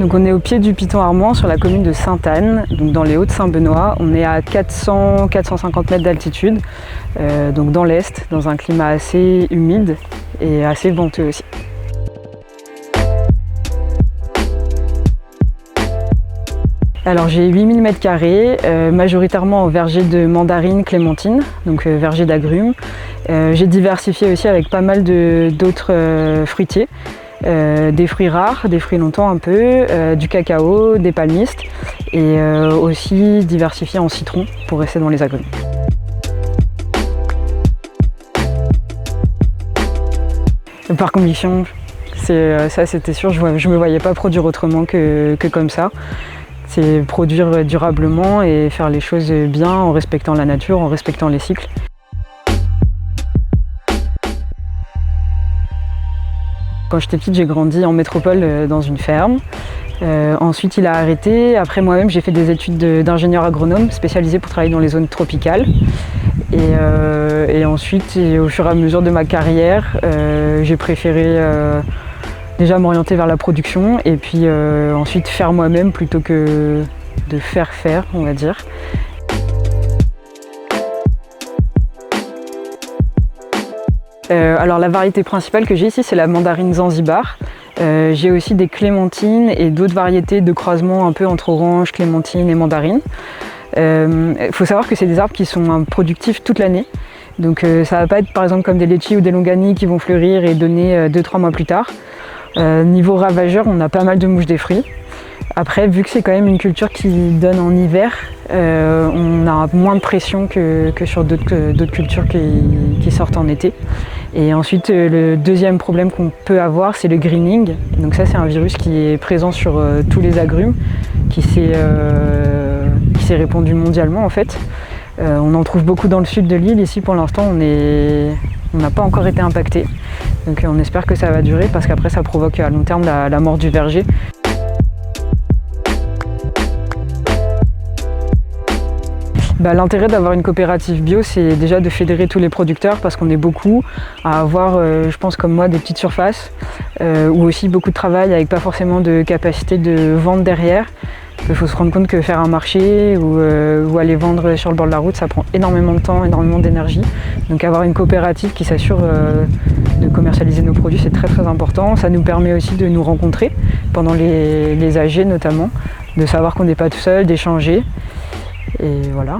Donc on est au pied du Piton Armand sur la commune de Sainte-Anne, donc dans les Hauts-de-Saint-Benoît. On est à 400-450 mètres d'altitude, donc dans l'Est, dans un climat assez humide et assez venteux aussi. Alors j'ai 8000 m², majoritairement en verger de mandarines, clémentines, donc verger d'agrumes. J'ai diversifié aussi avec pas mal d'autres fruitiers. Des fruits rares, des fruits longtemps un peu, du cacao, des palmistes et aussi diversifié en citron pour rester dans les agrumes. Par conviction, ça c'était sûr, je ne me voyais pas produire autrement que comme ça. C'est produire durablement et faire les choses bien en respectant la nature, en respectant les cycles. Quand j'étais petite, j'ai grandi en métropole dans une ferme. Ensuite, il a arrêté. Après, moi-même, j'ai fait des études d'ingénieur agronome spécialisé pour travailler dans les zones tropicales. Et ensuite, au fur et à mesure de ma carrière, j'ai préféré déjà m'orienter vers la production et puis ensuite faire moi-même plutôt que de faire, on va dire. Alors la variété principale que j'ai ici, c'est la mandarine Zanzibar. J'ai aussi des clémentines et d'autres variétés de croisement un peu entre orange, clémentine et mandarine. Il faut savoir que c'est des arbres qui sont productifs toute l'année. Donc ça ne va pas être par exemple comme des litchis ou des longanies qui vont fleurir et donner 2-3 mois plus tard. Niveau ravageur, on a pas mal de mouches des fruits. Après, vu que c'est quand même une culture qui donne en hiver, on a moins de pression que sur d'autres cultures qui sortent en été. Et ensuite, le deuxième problème qu'on peut avoir, c'est le greening. Donc ça, c'est un virus qui est présent sur tous les agrumes, qui s'est répandu mondialement en fait. On en trouve beaucoup dans le sud de l'île. Ici, pour l'instant, on n'a pas encore été impacté. Donc on espère que ça va durer parce qu'après, ça provoque à long terme la mort du verger. L'intérêt d'avoir une coopérative bio, c'est déjà de fédérer tous les producteurs parce qu'on est beaucoup à avoir, je pense comme moi, des petites surfaces ou aussi beaucoup de travail avec pas forcément de capacité de vente derrière. Il faut se rendre compte que faire un marché ou aller vendre sur le bord de la route, ça prend énormément de temps, énormément d'énergie. Donc avoir une coopérative qui s'assure de commercialiser nos produits, c'est très très important. Ça nous permet aussi de nous rencontrer pendant les AG notamment, de savoir qu'on n'est pas tout seul, d'échanger. Et voilà.